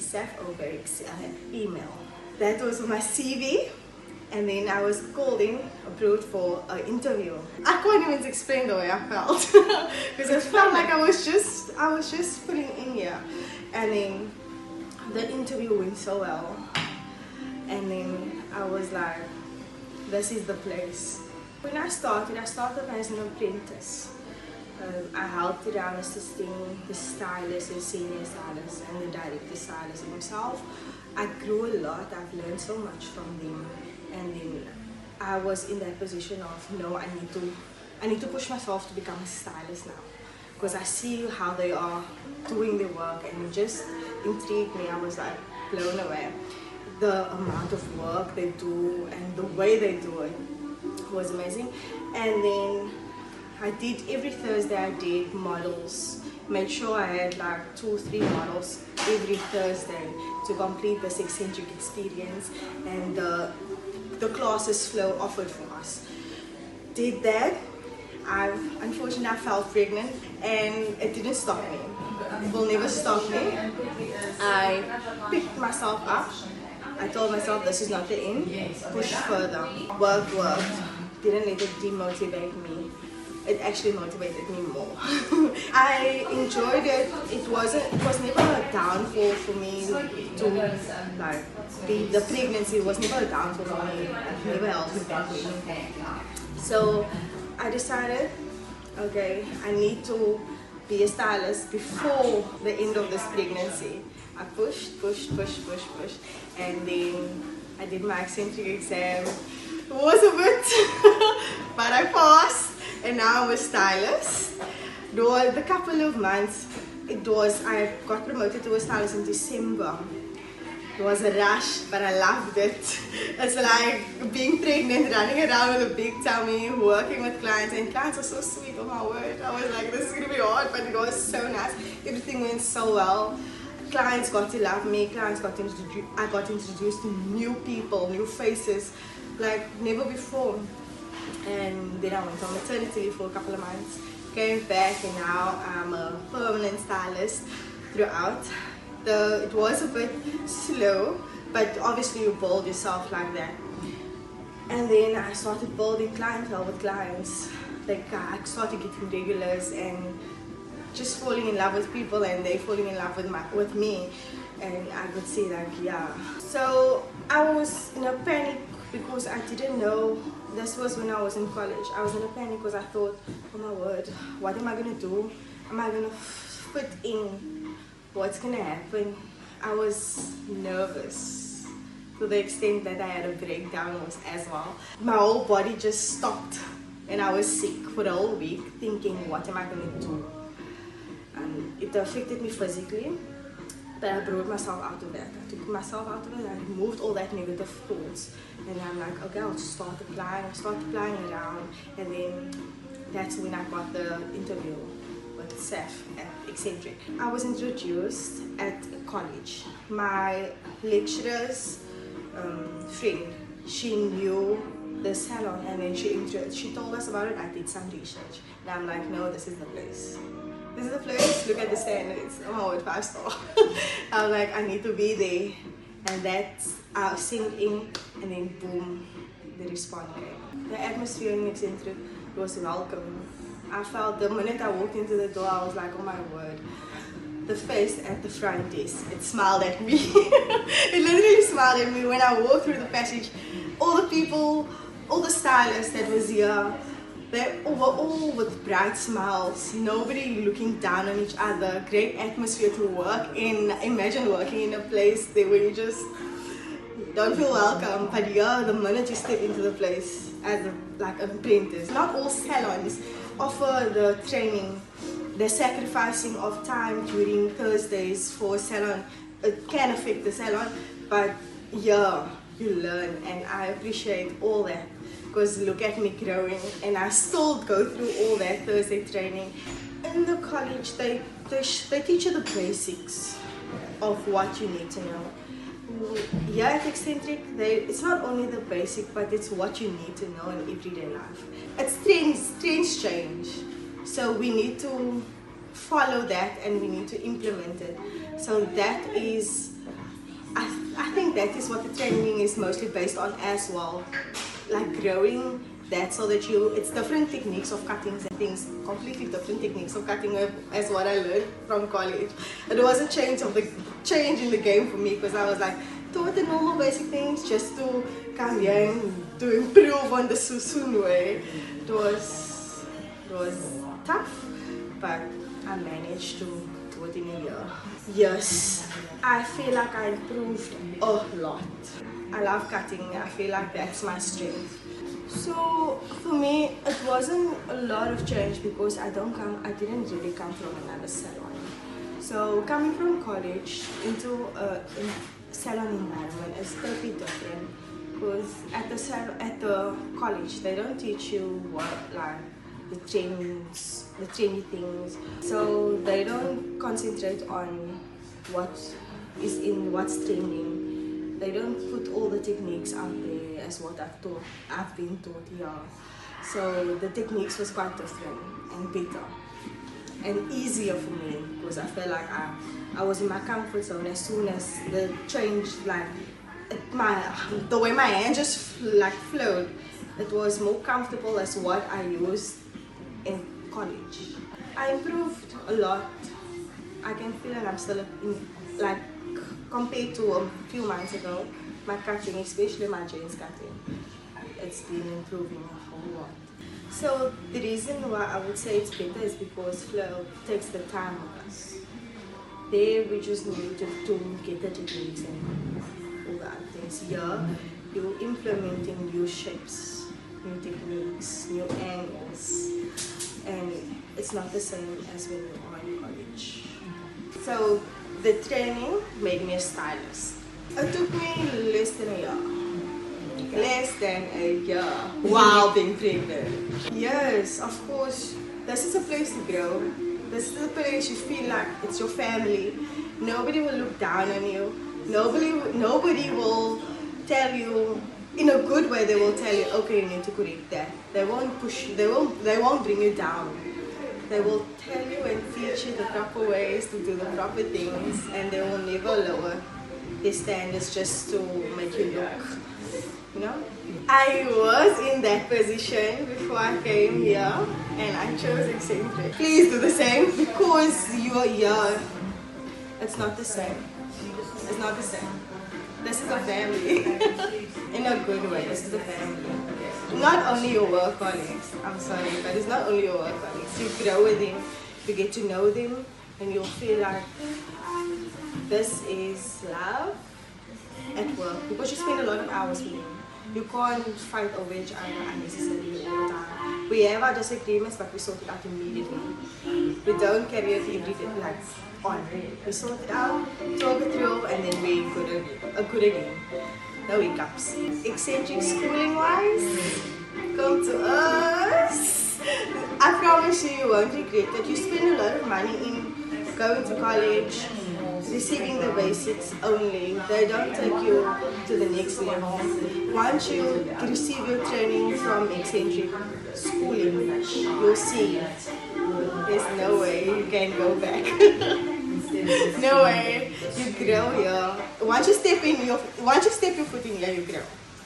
Saf over email. That was my CV, and then I was called in, approved for an interview. I can't even explain the way I felt because I felt like I was just putting in here, and then the interview went so well, and then I was like, this is the place. When I started as an apprentice. I helped around assisting the stylist, the senior stylist, and the director stylist himself. I grew a lot. I've learned so much from them, and then I was in that position of no, I need to push myself to become a stylist now, because I see how they are doing their work, and it just intrigued me. I was like blown away. The amount of work they do and the way they do it was amazing. And then I did every Thursday. I did models. Made sure I had like 2 or 3 models every Thursday to complete this Excentric experience and the classes flow offered for us. Did that. Unfortunately I fell pregnant, and it didn't stop me. It will never stop me. I picked myself up. I told myself this is not the end. Push further. Worked. Didn't let it demotivate me. It actually motivated me more. I enjoyed it. It was never a downfall for me to like the pregnancy was never a downfall for me. It never held me back. So I decided, okay, I need to be a stylist before the end of this pregnancy. I pushed, and then I did my Excentric exam. It was a bit, but I passed. And now I'm a stylist. The couple of months, I got promoted to a stylist in December. It was a rush, but I loved it. It's like being pregnant, running around with a big tummy, working with clients, and clients are so sweet, oh my word. I was like, this is going to be hard, but it was so nice. Everything went so well. Clients got to love me, I got introduced to new people, new faces, like never before. And then I went on maternity leave for a couple of months, came back, and now I'm a permanent stylist throughout. It was a bit slow, but obviously you build yourself like that. And then I started building clientele with clients. Like I started getting regulars and just falling in love with people, and they falling in love with me. And I could see like, yeah. So I was in a panic because I didn't know. This was when I was in college. I was in a panic because I thought, oh my word, what am I going to do? Am I going to fit in? What's going to happen? I was nervous to the extent that I had a breakdown as well. My whole body just stopped, and I was sick for the whole week thinking, what am I going to do? It affected me physically, but I brought myself out of that. I took myself out of it, I removed all that negative thoughts. And I'm like, okay, I'll just start applying around. And then that's when I got the interview with Saf at Excentric. I was introduced at college. My lecturer's friend, she knew the salon, and then she told us about it. I did some research. And I'm like, no, this is the place. This is the place, look at the standards. Oh my word, 5-star. I was like, I need to be there. And that's, I synced in, and then boom, the response came. The atmosphere in Excentric was welcoming. I felt the minute I walked into the door, I was like, oh my word. The face at the front desk, it smiled at me. It literally smiled at me when I walked through the passage. All the people, all the stylists that was here, they were all with bright smiles, nobody looking down on each other, great atmosphere to work in. Imagine working in a place there where you just don't feel welcome, but yeah, the minute you step into the place as like an apprentice. Not all salons offer the training, the sacrificing of time during Thursdays for salon. It can affect the salon, but yeah, you learn, and I appreciate all that. Because look at me growing, and I still go through all that Thursday training. In the college, they teach you the basics of what you need to know. Here at Excentric, it's not only the basic, but it's what you need to know in everyday life. It's trends change, so we need to follow that and we need to implement it. So that is, I think that is what the training is mostly based on as well, like growing that, so that it's different techniques of cuttings and things, completely different techniques of cutting as what I learned from college. It was a change in the game for me, because I was like taught the normal basic things just to come here and to improve on the Susun way. It was tough, but I managed to do it in a year. Yes, I feel like I improved a lot. I love cutting. I feel like that's my strength. So for me, it wasn't a lot of change because I didn't really come from another salon. So coming from college into a salon environment is totally different, because at the college they don't teach you what, like, the trendy things. So they don't concentrate on what's trending. They don't put all the techniques out there as what I've been taught here. So the techniques was quite different and better and easier for me, because I felt like I was in my comfort zone. As soon as the change, like the way my hand just like flowed, it was more comfortable as what I used in college. I improved a lot. I can feel that I'm still like, compared to a few months ago, my cutting, especially my jeans cutting, it's been improving a whole lot. So the reason why I would say it's better is because flow takes the time of us. There we just need to get the techniques and all the other things. Here you're implementing new shapes, new techniques, new angles, and it's not the same as when you are in college. So the training made me a stylist. It took me less than a year. Less than a year while being pregnant. Yes, of course, this is a place to grow. This is a place you feel like it's your family. Nobody will look down on you. Nobody will tell you, in a good way, they will tell you, okay, you need to correct that. They won't push you, they won't bring you down. They will tell you and teach you the proper ways to do the proper things, and they will never lower their standards just to make you look, you know? I was in that position before I came here, and I chose Excentric. Please do the same, because you are here. It's not the same. It's not the same. This is a family. In a good way, this is a family. Not only your work colleagues, I'm sorry, but it's not only your work colleagues. You grow with them, you get to know them, and you'll feel like this is love at work, because you spend a lot of hours with them. You can't fight over each other unnecessarily all the time. We have our disagreements, but we sort it out immediately. We don't carry it every day, like on. We sort it out, talk it through, and then we're good again. No hiccups. Excentric schooling wise, come to us. I promise you won't regret it. You spend a lot of money in going to college, receiving the basics only. They don't take you to the next level. Once you receive your training from Excentric schooling, you'll see there's no way you can go back. No way. You grow here. Once you step your foot in here, you grow.